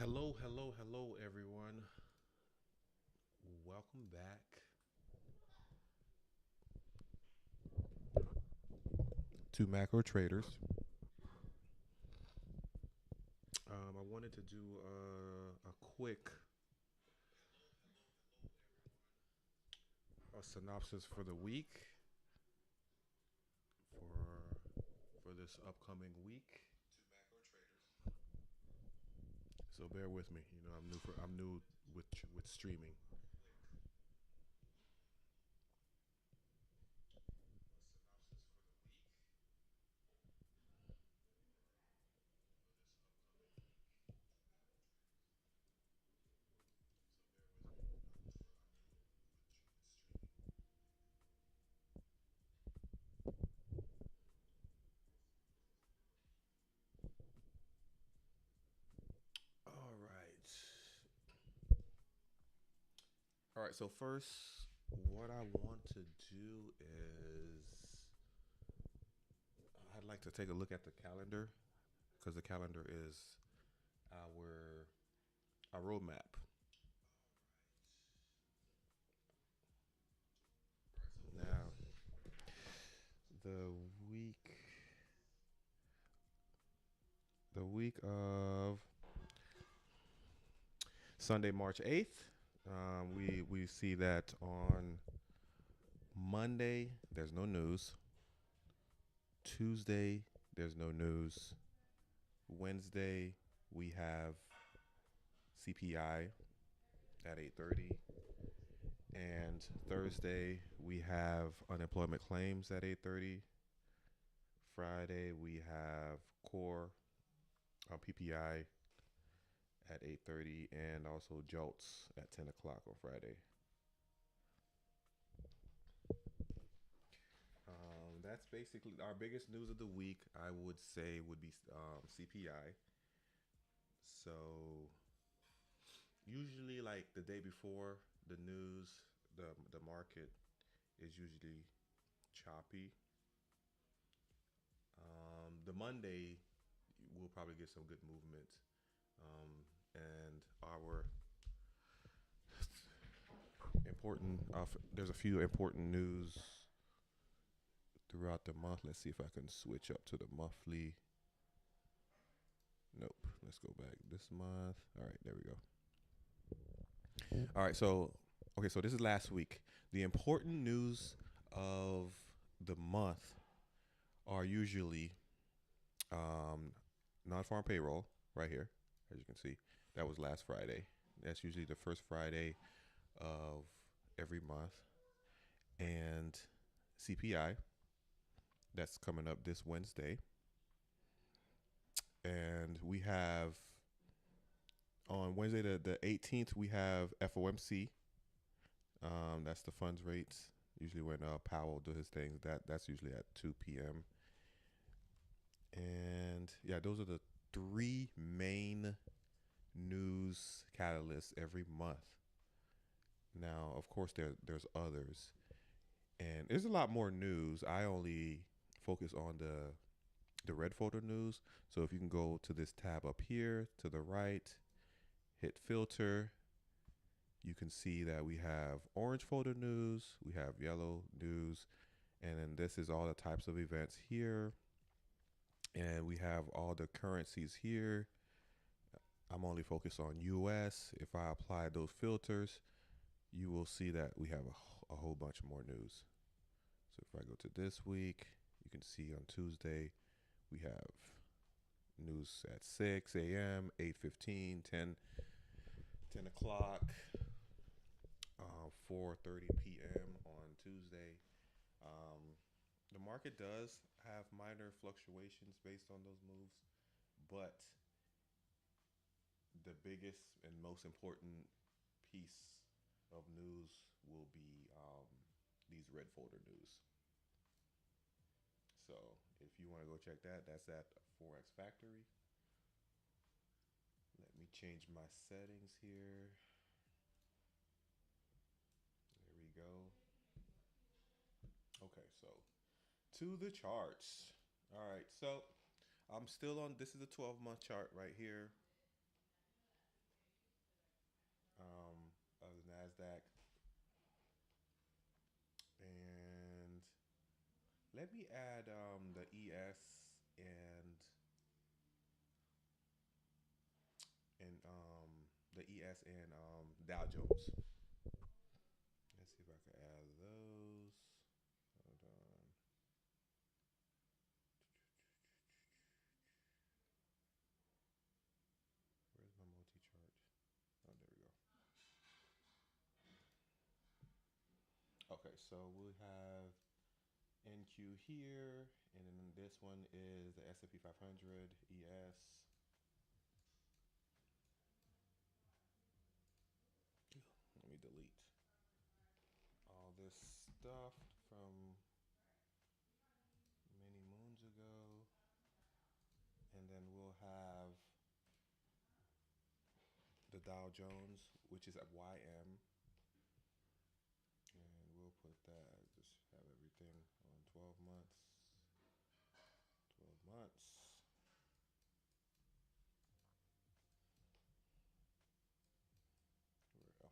Hello, hello, hello, everyone. Welcome back to Macro Traders. I wanted to do a quick synopsis for the week for this upcoming week. So bear with me. You know, I'm new with streaming. All right. All right. So first, what I want to do is I'd like to take a look at the calendar because the calendar is our our roadmap. Now, the week the week of Sunday, March 8th, we see that on Monday there's no news. Tuesday there's no news. Wednesday we have CPI at 8:30, and Thursday we have unemployment claims at 8:30. Friday we have core PPI at 8:30, and also JOLTS at 10 o'clock on Friday. That's basically our biggest news of the week. I would say would be CPI. So usually, like the day before the news, the market is usually choppy. The Monday, we'll probably get some good movement, and our important. There's a few important news throughout the month. Let's see if I can switch up to the monthly. Nope. Let's go back this month. All right, there we go. All right, so okay, so this is last week. The important news of the month are usually non-farm payroll right here, as you can see. That was last Friday. That's usually the first Friday of every month, and CPI. That's coming up this Wednesday, and we have on Wednesday the 18th we have FOMC. That's the funds rates. Usually when Powell does his things, that's usually at 2 p.m. And yeah, those are the three main news catalysts every month. Now, of course, there's others, and there's a lot more news. I only focus on the red folder news. So if you can go to this tab up here to the right, hit filter, you can see that we have orange folder news, we have yellow news, and then this is all the types of events here. And we have all the currencies here. I'm only focused on US. If I apply those filters, you will see that we have a whole bunch more news. So if I go to this week, you can see on Tuesday, we have news at 6 a.m., 8:15, 10 o'clock, 4:30 p.m. on Tuesday. Um, the market does have minor fluctuations based on those moves, but the biggest and most important piece of news will be these red folder news. So if you want to go check that, that's at Forex Factory. Let me change my settings here. There we go. Okay, so to the charts. All right, so I'm still on. This is a 12-month chart right here. NASDAQ. And let me add the ES and the ES and Dow Jones. Let's see if I can add those. Hold on. Where's my multi-chart? Oh, there we go. Okay, so we have NQ here, and then this one is the S&P 500 ES. Let me delete all this stuff from many moons ago, and then we'll have the Dow Jones, which is at YM, and we'll put that, just have everything on 12 months. 12 months. Oh,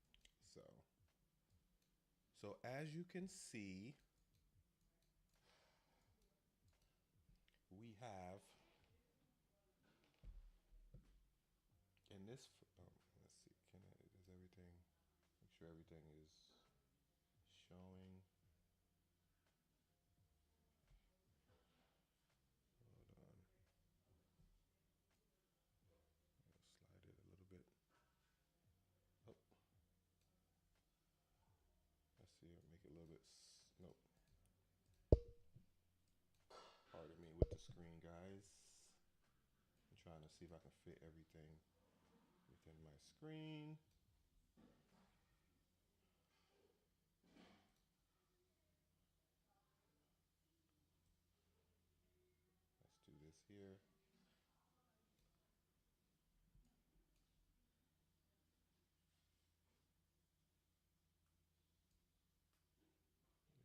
there we go. So as you can see, we have in this, let's see, does everything, make sure everything is showing. Hold on. I'll slide it a little bit. Oh. Let's see, make it a little bit, nope. Pardon me with the screen, guys. I'm trying to see if I can fit everything within my screen. Let's do this here.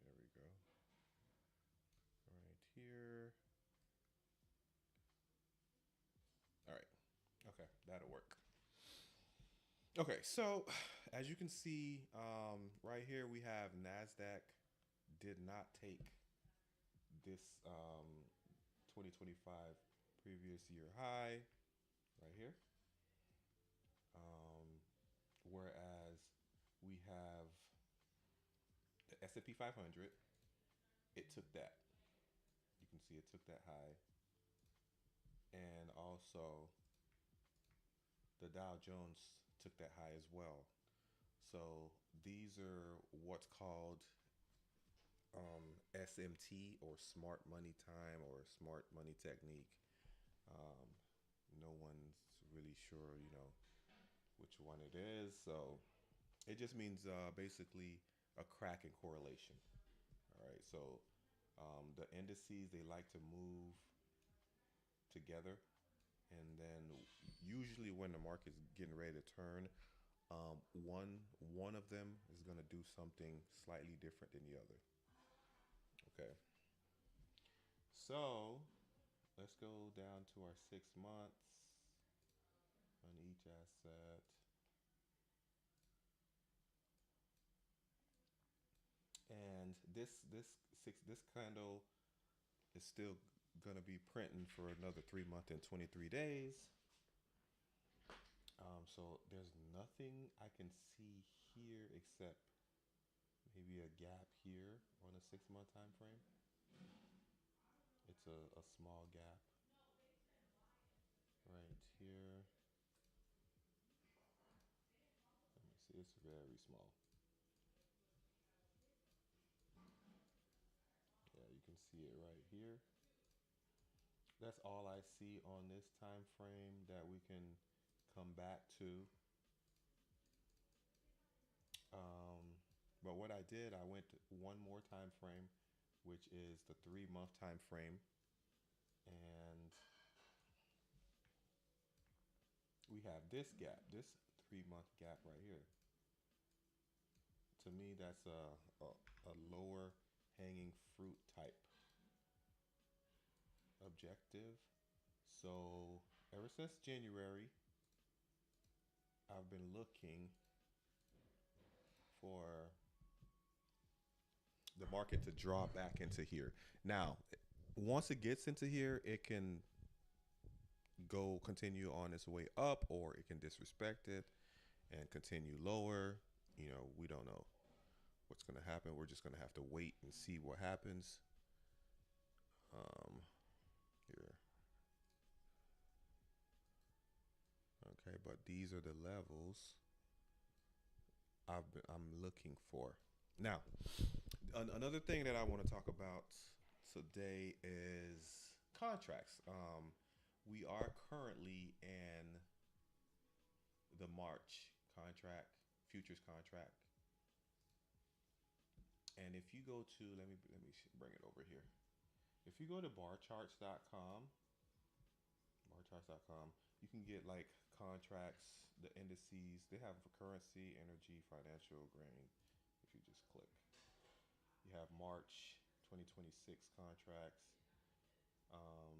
There we go. Right here. All right. Okay, that'll work. Okay, so as you can see, right here we have NASDAQ did not take this 2025 previous year high right here. Whereas we have the S&P 500, it took that. You can see it took that high. And also the Dow Jones took that high as well. So these are what's called SMT, or smart money time, or smart money technique. No one's really sure, which one it is. So it just means basically a crack in correlation. All right. So the indices, they like to move together, and then usually when the market's getting ready to turn, one of them is going to do something slightly different than the other. Okay. So let's go down to our 6 months on each asset. And this candle is still gonna be printing for another 3 months and 23 days. So there's nothing I can see here except maybe a gap here on a 6-month time frame. It's a small gap right here. Let me see, it's very small. Yeah, you can see it right here. That's all I see on this time frame that we can come back to. But what I did, I went to one more time frame, which is the 3-month time frame, and we have this gap, this 3-month gap right here. To me, that's a lower hanging fruit type objective. So ever since January, I've been looking for the market to draw back into here. Now, once it gets into here, it can go continue on its way up, or it can disrespect it and continue lower. You know, we don't know what's going to happen. We're just going to have to wait and see what happens. Here. Okay, but these are the levels I'm looking for. Now, another thing that I want to talk about today is contracts. We are currently in the March contract, futures contract, and if you go to let me bring it over here. If you go to barcharts.com, you can get like contracts, the indices. They have for currency, energy, financial, grain. If you just click, you have March 2026 contracts, um,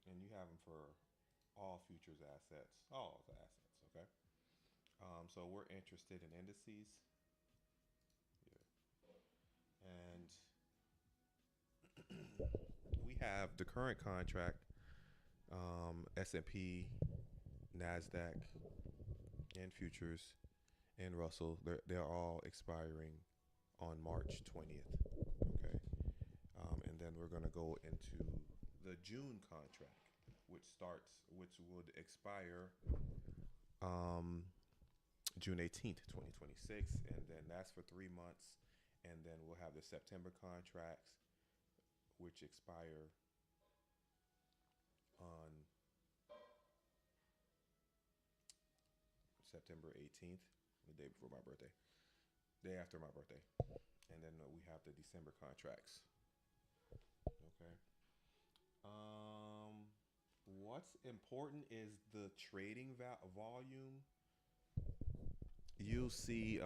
and you have them for all futures assets, all the assets. Okay. So we're interested in indices. Yeah. And we have the current contract, S&P, NASDAQ, and futures, and Russell. They're all expiring on March 20th. Okay. And then we're going to go into the June contract, which would expire June 18th, 2026. And then that's for 3 months. And then we'll have the September contracts, which expire on September 18th, the day before my birthday, day after my birthday. And then we have the December contracts. Okay. What's important is the trading volume. You'll see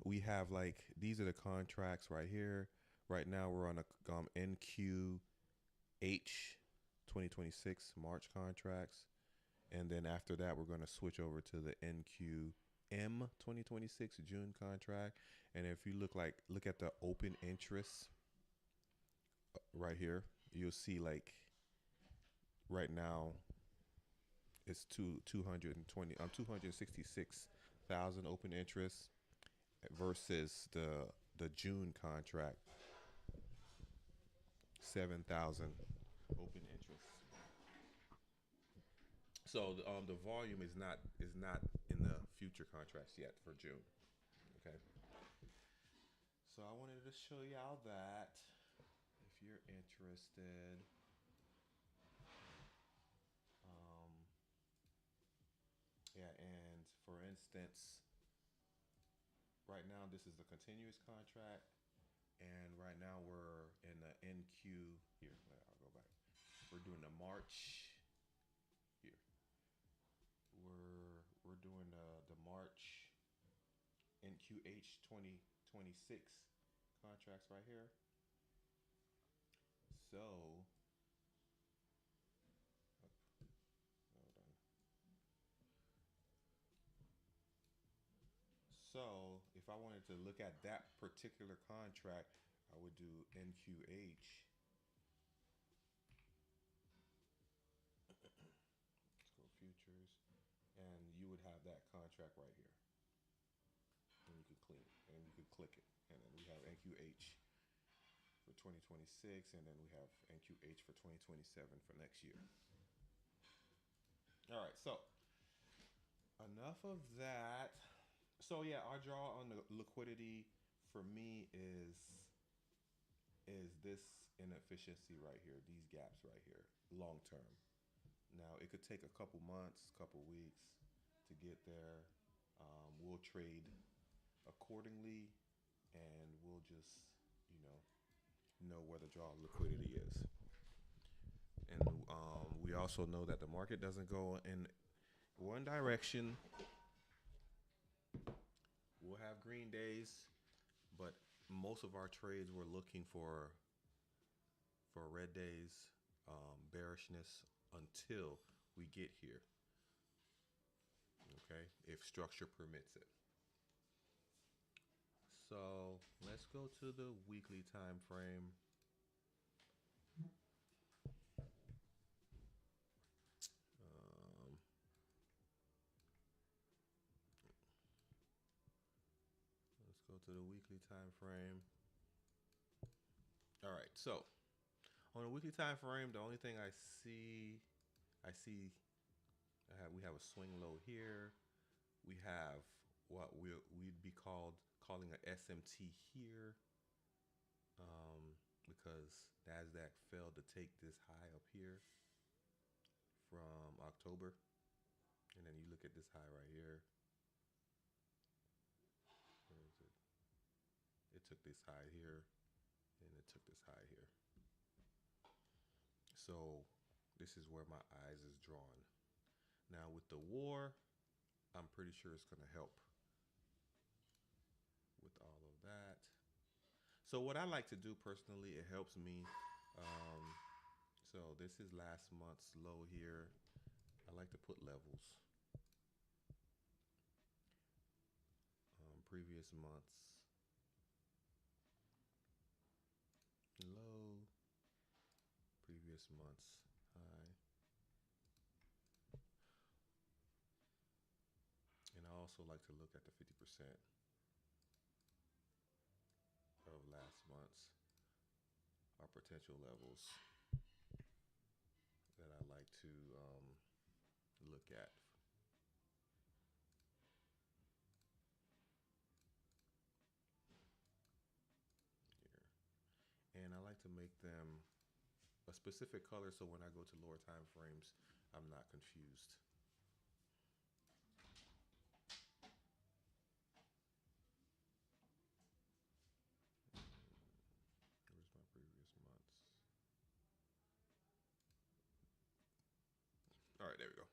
we have like, these are the contracts right here. Right now we're on a NQH 2026 March contracts. And then after that, we're going to switch over to the NQM 2026 June contract. And if you look at the open interest right here, you'll see like right now it's 266,000 open interest versus the June contract 7,000 open interest. So the volume is not in the future contracts yet for June. Okay. So I wanted to show y'all that if you're interested. Yeah, and for instance, right now this is the continuous contract, and right now we're in the NQ here. I'll go back. We're doing the March here. We're doing the March NQH 2026 contracts right here. So hold on. So if I wanted to look at that particular contract, I would do NQH. Let's go futures, and you would have that contract right here, and you could click it, and then we have NQH for 2026, and then we have NQH for 2027 for next year. All right, so enough of that. So yeah, our draw on the liquidity for me is this inefficiency right here, these gaps right here, long term. Now it could take a couple months, couple weeks to get there. We'll trade accordingly, and we'll just know where the draw liquidity is. And we also know that the market doesn't go in one direction. We'll have green days, but most of our trades we're looking for for red days, bearishness until we get here. Okay, if structure permits it. So let's go to the weekly time frame. Let's go to the weekly time frame. All right, so on the weekly time frame, the only thing I see, we have a swing low here. We have what we'd be calling a SMT here, because Nasdaq failed to take this high up here from October, and then you look at this high right here. Where is it? It took this high here, and it took this high here. So this is where my eyes is drawn. Now with the war, I'm pretty sure it's going to help with all of that. So what I like to do personally, it helps me. So this is last month's low here. I like to put levels. Previous month's low, previous month's high. And I also like to look at the 50% of last month's potential levels that I like to look at. Here. And I like to make them a specific color so when I go to lower time frames, I'm not confused. Where's my previous months? All right, there we go.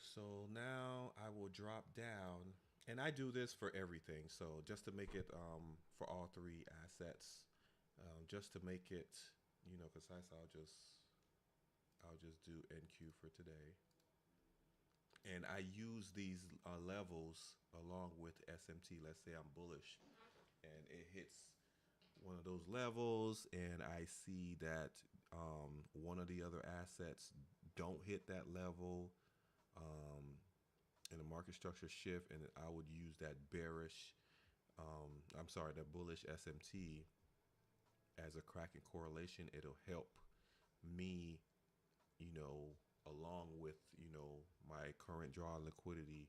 So now I will drop down, and I do this for everything. So just to make it for all three assets, just to make it, concise, I'll just do NQ for today. And I use these levels along with SMT. Let's say I'm bullish, and it hits one of those levels, and I see that one of the other assets don't hit that level, and the market structure shift, and I would use that bearish, that bullish SMT as a cracking correlation. It'll help me, along with, my current draw liquidity,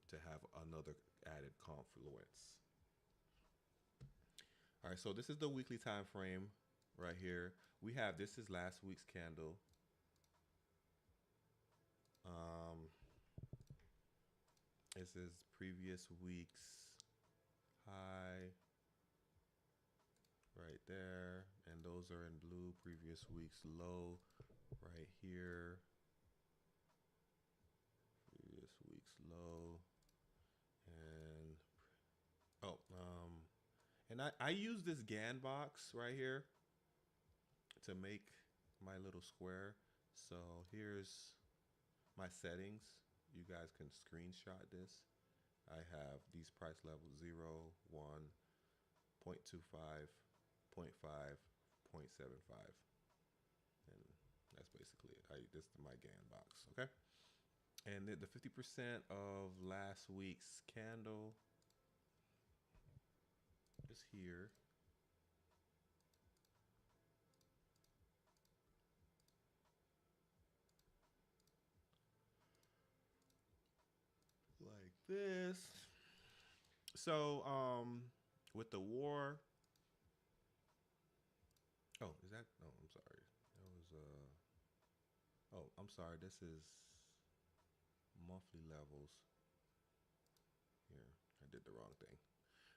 to have another added confluence. All right, so this is the weekly time frame right here. We have, this is last week's candle. This is previous week's high right there, and those are in blue. Previous week's low right here. Previous week's low, and and I use this GAN box right here to make my little square. So here's my settings. You guys can screenshot this. I have these price levels 0, 1, 0.25, 0.5, 0.75. And that's basically it. This is my GAN box, okay? And the 50% of last week's candle is here. Like this. So with the war, is that, no, I'm sorry, that was I'm sorry, this is monthly levels. Here, I did the wrong thing.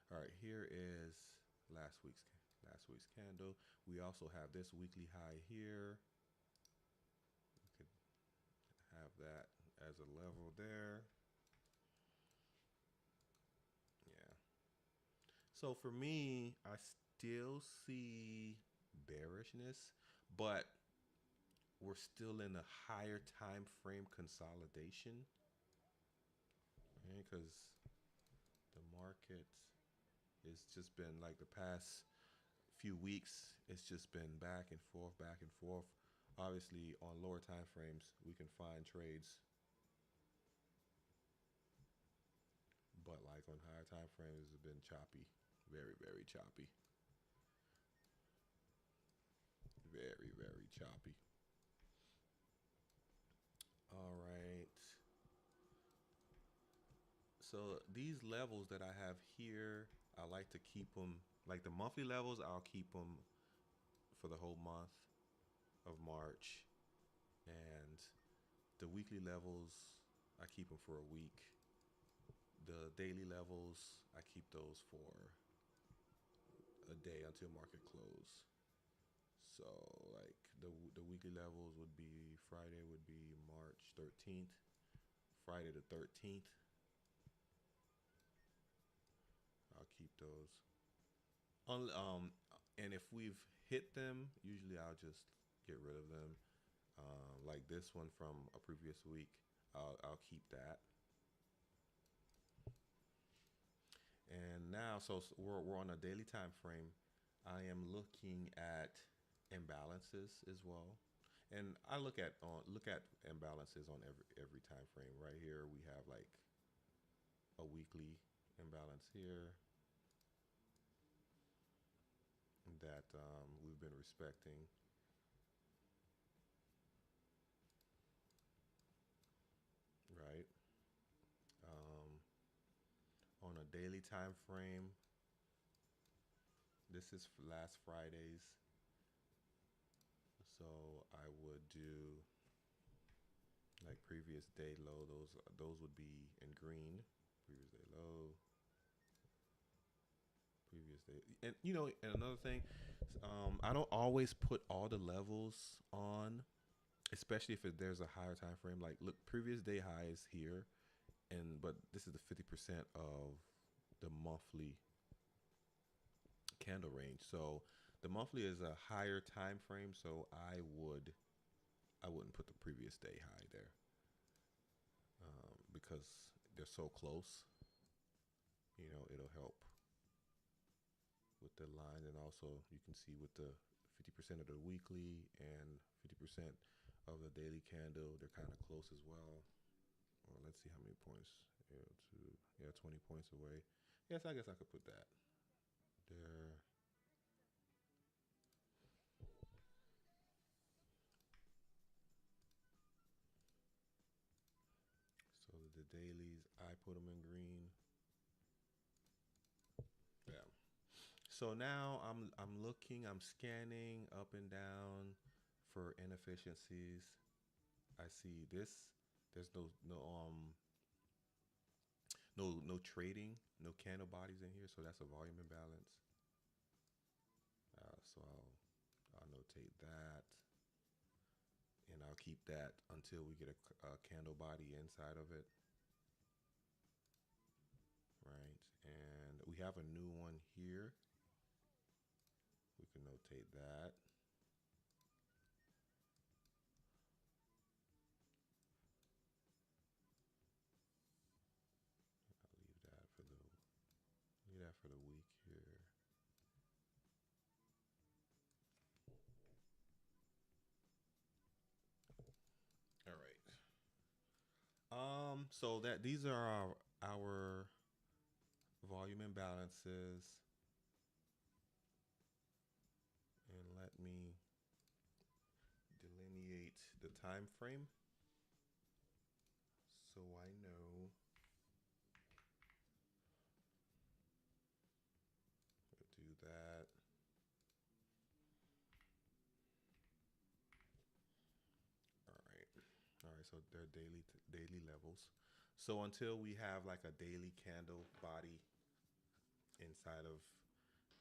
All right, here is last week's candle. We also have this weekly high here, that as a level there. Yeah. So for me, I still see bearishness, but we're still in a higher time frame consolidation, because the market it's just been like the past few weeks, it's just been back and forth, back and forth. Obviously, on lower time frames, we can find trades, but like on higher time frames, it's been choppy, very, very choppy, very, very choppy. All right. So these levels that I have here, I like to keep them like the monthly levels. I'll keep them for the whole month of March, and the weekly levels I keep them for a week. The daily levels I keep those for a day until market close. So like the weekly levels would be Friday would be March 13th, Friday the 13th. I'll keep those. And if we've hit them, usually I'll just get rid of them. Like this one from a previous week, I'll keep that. And now, so we're on a daily time frame. I am looking at imbalances as well, and I look at imbalances on every time frame. Right here, we have like a weekly imbalance here that we've been respecting. Right. Um, on a daily time frame, this is last Friday's. So I would do like previous day low. Those would be in green. Previous day low, previous day. And and another thing, I don't always put all the levels on, especially if there's a higher time frame. Like, look, previous day high is here, but this is the 50% of the monthly candle range. So the monthly is a higher time frame. So I wouldn't put the previous day high there, because they're so close. It'll help with the line, and also you can see with the 50% of the weekly and 50% of the daily candle, they're kind of close as well. Well, let's see how many points. Yeah, 20 points away. Yes, I guess I could put that there. So the dailies, I put them in green. Yeah. So now I'm scanning up and down for inefficiencies. I see this. There's no trading, no candle bodies in here, so that's a volume imbalance. So I'll notate that, and I'll keep that until we get a candle body inside of it, right? And we have a new one here. We can notate that. I'll leave that for the week here. All right. So that these are our volume imbalances, and let me delineate the time frame so I know. We'll do that. All right. All right. So they're daily levels. So until we have like a daily candle body inside of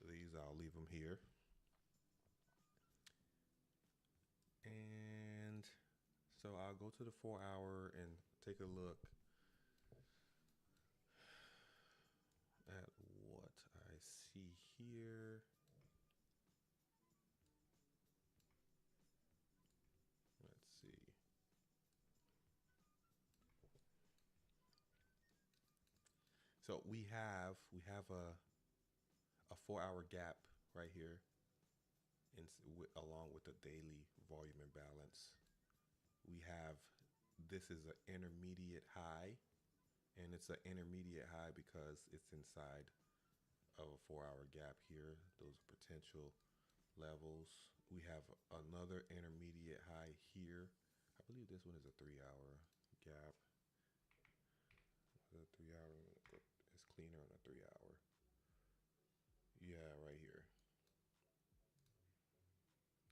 these, I'll leave them here. And So I'll go to the 4 hour and take a look at what I see here. Let's see. So we have a 4 hour gap right here, along with the daily volume imbalance. We have this is an intermediate high, and it's an intermediate high because it's inside of a 4 hour gap here. Those are potential levels. We have another intermediate high here. I believe this one is a 3 hour gap. The 3 hour is cleaner on a 3 hour. Yeah, right here.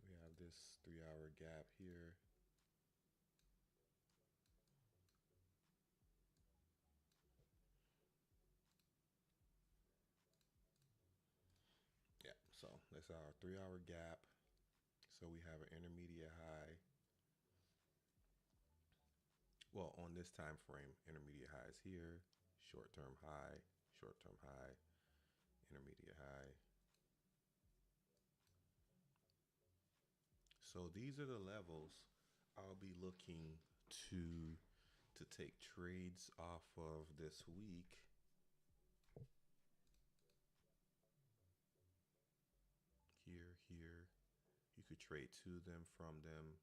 We have this 3 hour gap here. Yeah, so that's our 3 hour gap. So we have an intermediate high. Well, on this time frame, intermediate high is here, short-term high, intermediate high. So these are the levels I'll be looking to to take trades off of this week. Here. You could trade to them, from them.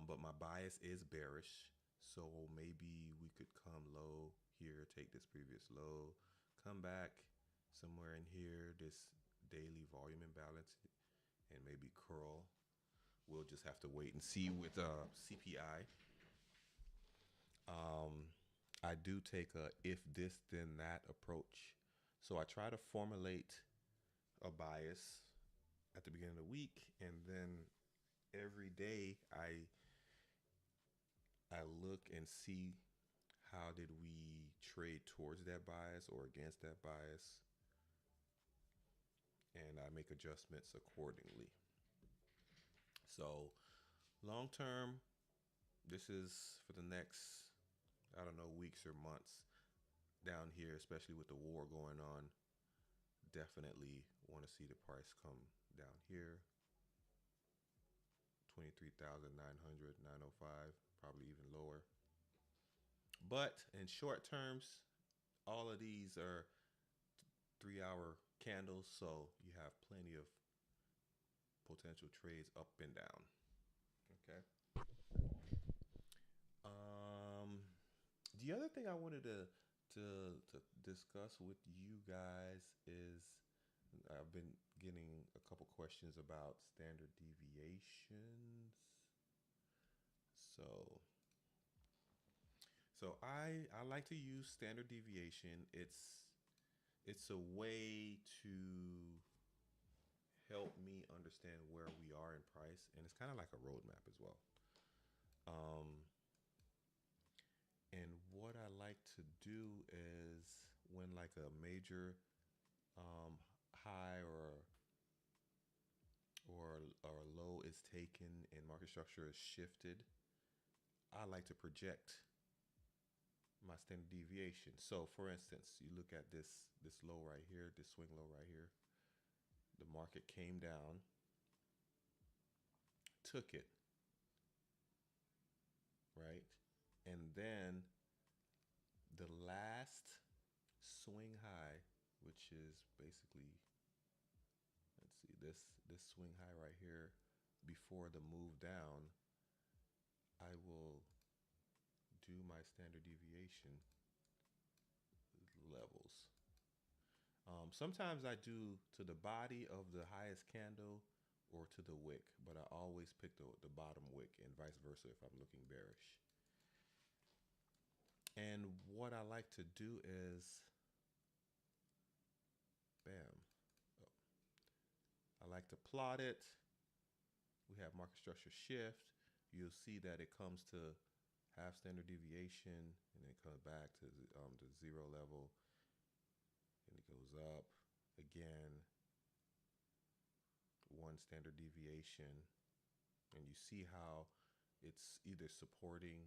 But my bias is bearish. So maybe we could come low here, take this previous low, come back somewhere in here, this daily volume imbalance, and maybe curl. We'll just have to wait and see with CPI. I do take a if this then that approach. So I try to formulate a bias at the beginning of the week, and then every day I look and see how did we trade towards that bias or against that bias, and I make adjustments accordingly. So long term, this is for the next, I don't know, weeks or months down here, especially with the war going on. Definitely want to see the price come down here. 23,900, 905, probably even lower. But in short terms, all of these are 3 hour candles, so you have plenty of potential trades up and down. Okay. The other thing I wanted to discuss with you guys is I've been getting a couple questions about standard deviations. So I like to use standard deviation. It's a way to help me understand where we are in price, and it's kind of like a roadmap as well. And what I like to do is when like a major high or low is taken and market structure is shifted, I like to project my standard deviation. So for instance, you look at this low right here, this swing low right here. The market came down, took it, right? And then the last swing high, which is basically, let's see, this swing high right here before the move down, I will do my standard deviation levels. Sometimes I do to the body of the highest candle or to the wick, but I always pick the bottom wick, and vice versa if I'm looking bearish. And what I like to do is, bam, oh, I like to plot it. We have market structure shift. You'll see that it comes to half standard deviation, and then comes back to the zero level, and it goes up again, one standard deviation, and you see how it's either supporting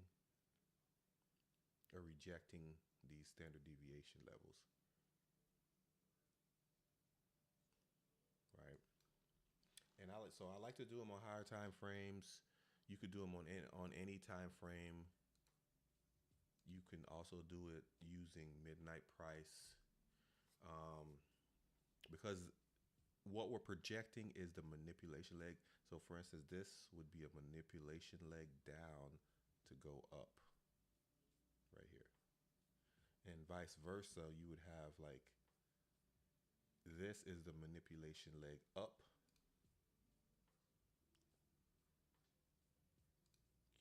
or rejecting these standard deviation levels, right? And I like to do them on higher time frames. You could do them on any time frame. You can also do it using midnight price, because what we're projecting is the manipulation leg. So for instance, this would be a manipulation leg down to go up right here. And vice versa, you would have like, this is the manipulation leg up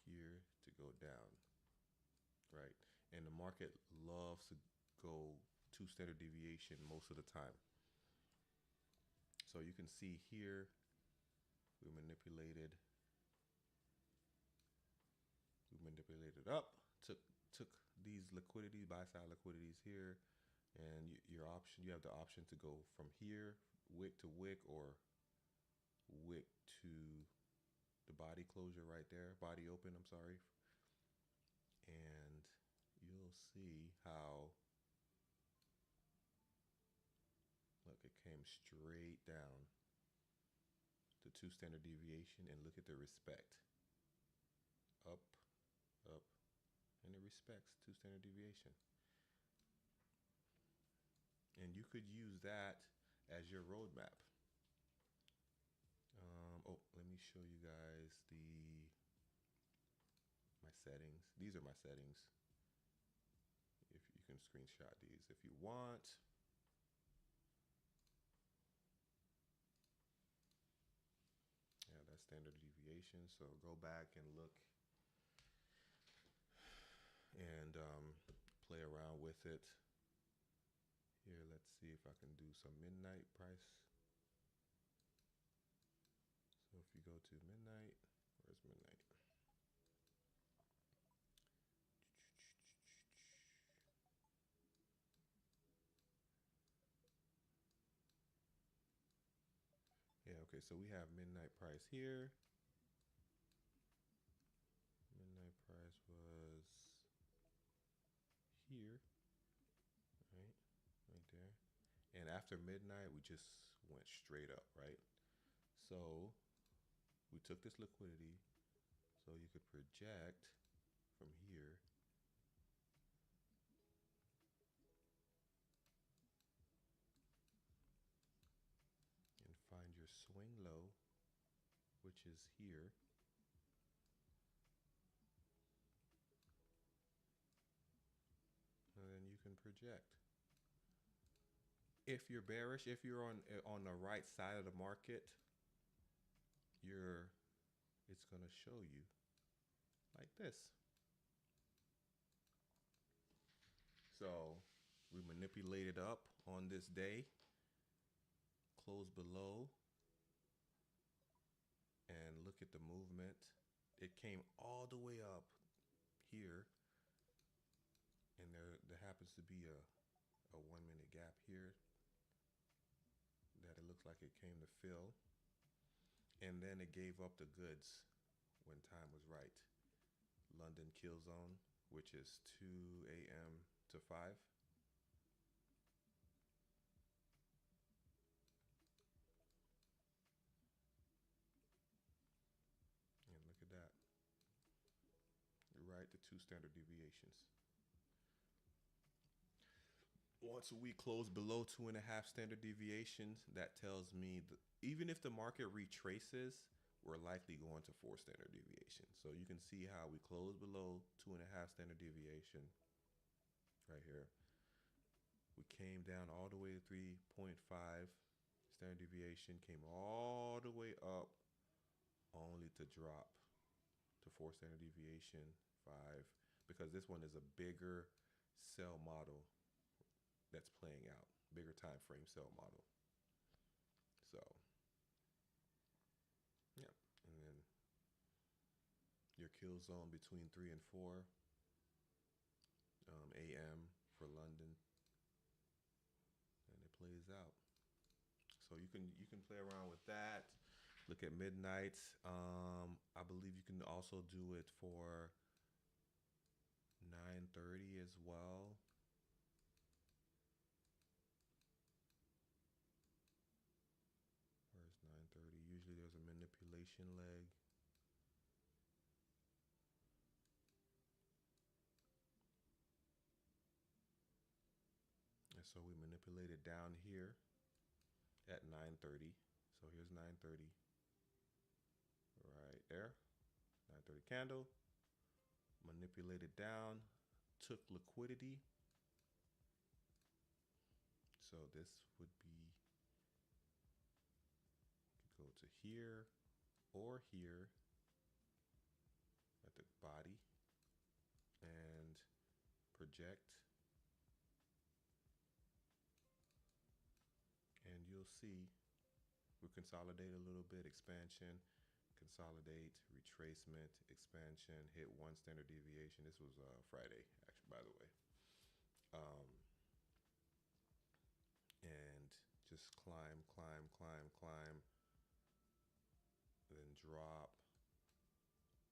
here to go down, right? And the market loves to go 2 standard deviation most of the time. So you can see here, we manipulated up, took these liquidity, buy side liquidities here, and you have the option to go from here, wick to wick, or wick to the body closure right there, body open, I'm sorry. And you'll see how, look, it came straight down to 2 standard deviation, and look at the respect. Up, and it respects 2 standard deviation. And you could use that as your roadmap. Oh, let me show you guys my settings. These are my settings. If you can screenshot these if you want. Yeah, that's standard deviation. So go back and look and play around with it. Here, let's see if I can do some midnight price. So if you go to midnight, where's midnight? Yeah, okay, so we have midnight price here. Midnight price was here, right there. And after midnight, we just went straight up, right? So we took this liquidity, so you could project from here and find your swing low, which is here. And then you can project. If you're bearish, if you're on the right side of the market, it's gonna show you like this. So we manipulated up on this day, closed below, and look at the movement. It came all the way up here, and there happens to be a 1 minute gap here that it looks like it came to fill, and then it gave up the goods when time was right. London kill zone, which is 2 a.m. to 5. And look at that. Right, the 2 standard deviations. Once we close below 2.5 standard deviations, that tells me that even if the market retraces, we're likely going to 4 standard deviations. So you can see how we close below 2.5 standard deviation right here. We came down all the way to 3.5 standard deviation, came all the way up, only to drop to 4 standard deviation, 5, because this one is a bigger sell model that's playing out, bigger time frame sell model. So yeah, and then your kill zone between 3 and 4 a.m. for London, and it plays out. So you can play around with that. Look at midnight. I believe you can also do it for 9:30 as well. Where's 9:30? Usually there's a manipulation leg. And so we manipulate it down here at 9:30. So here's 9:30 right there. 9:30 candle. Manipulated down. Took liquidity. So this would be, go to here or here at the body and project, and you'll see we consolidate a little bit, expansion, consolidate, retracement, expansion, hit one standard deviation. This was Friday, actually, by the way. And just climb, climb, climb, climb, then drop.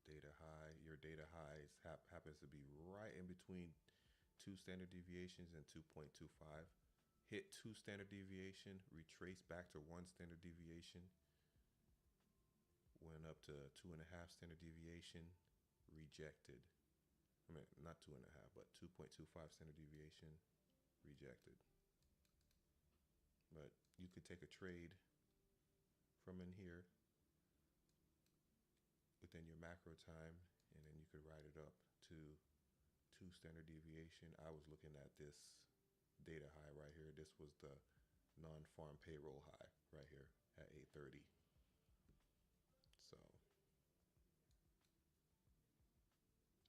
Data high. Your data high happens to be right in between 2 standard deviations and 2.25. Hit 2 standard deviation, retrace back to 1 standard deviation, went up to 2.5 standard deviation, rejected. I mean, not 2.5, but 2.25 standard deviation, rejected. But you could take a trade from in here within your macro time, and then you could write it up to 2 standard deviation. I was looking at this data high right here. This was the non-farm payroll high right here at 8:30. So,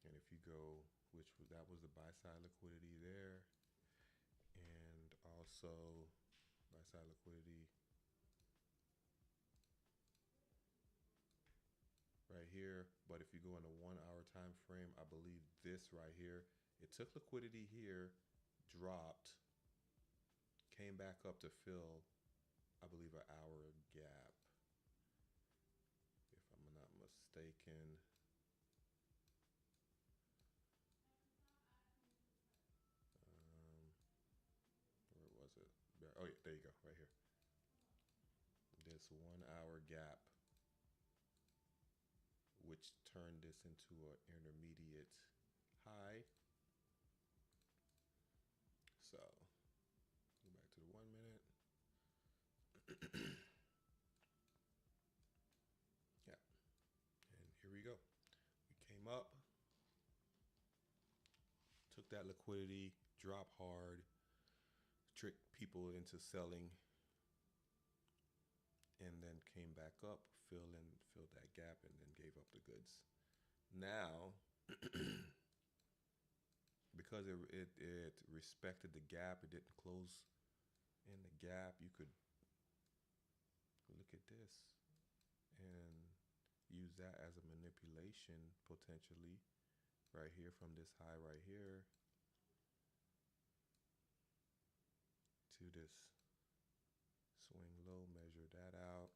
and if you go, that was the buy side liquidity there, and also buy side liquidity right here. But if you go in a 1 hour time frame, I believe this right here, it took liquidity here, dropped, came back up to fill, I believe, an hour gap, if I'm not mistaken. Where was it? Oh yeah, there you go, right here. This 1 hour gap, which turned this into an intermediate high. So go back to the 1 minute. Yeah, and here we go. We came up, took that liquidity, drop hard, trick people into selling, and then came back up, filled that gap, and then gave up the goods. Now, because it respected the gap, it didn't close in the gap, you could look at this and use that as a manipulation potentially right here from this high right here to this swing low, measure that out,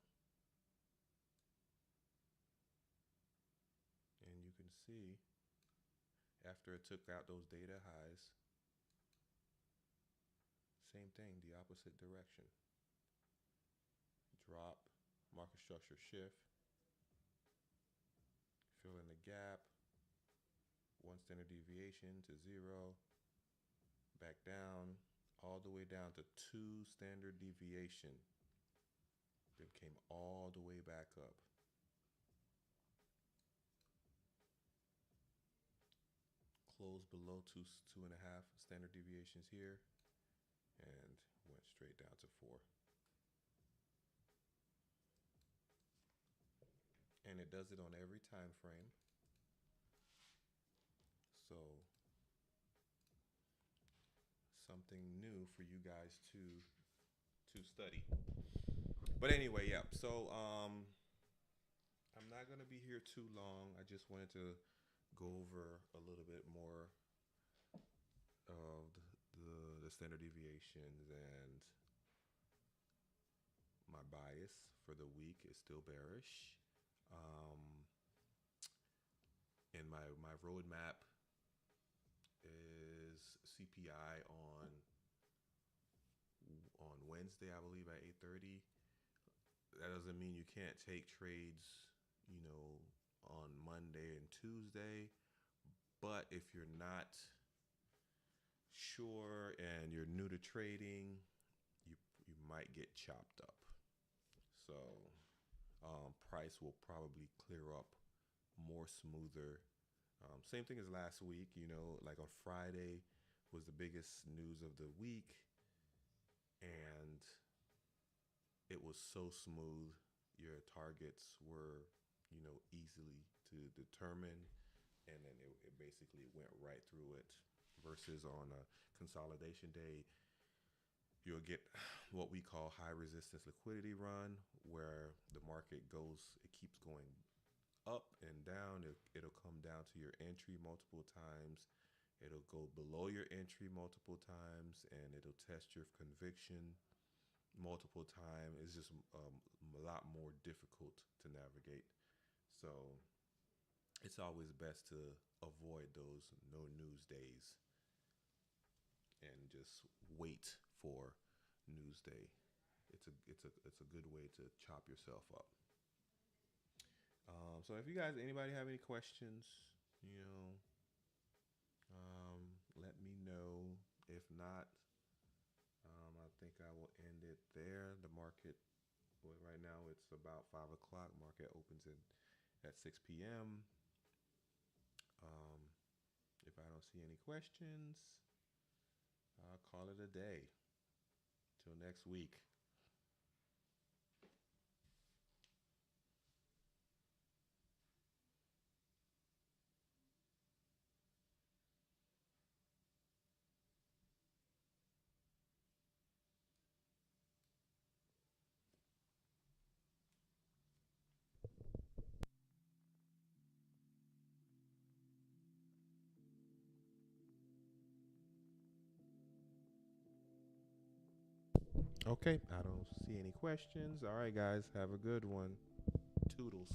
and you can see after it took out those data highs, same thing, the opposite direction. Drop, market structure shift, fill in the gap, 1 standard deviation to 0, back down, all the way down to 2 standard deviation, then came all the way back up. Closed below 2.5 standard deviations here, and went straight down to 4. And it does it on every time frame. So something new for you guys to study. But anyway, yeah. So I'm not gonna be here too long. I just wanted to go over a little bit more of the standard deviations and my bias for the week is still bearish. Um, and my roadmap is CPI on Wednesday, I believe at 8:30. That doesn't mean you can't take trades, you know, on Monday and Tuesday. But if you're not sure and you're new to trading, you you might get chopped up. So price will probably clear up more smoother. Same thing as last week, you know, like on Friday was the biggest news of the week, and it was so smooth. Your targets were, you know, easily to determine, and then it basically went right through it. Versus on a consolidation day, you'll get what we call high resistance liquidity run, where the market goes, it keeps going up and down. It'll come down to your entry multiple times. It'll go below your entry multiple times, and it'll test your conviction multiple times. It's just a lot more difficult to navigate. So it's always best to avoid those no news days and just wait for news day. It's a good way to chop yourself up. So if you guys, anybody have any questions, you know, let me know. If not, I think I will end it there. The market, well, right now it's about 5 o'clock. Market opens at 6 p.m. If I don't see any questions, I'll call it a day. Till next week. Okay, I don't see any questions. All right, guys, have a good one. Toodles.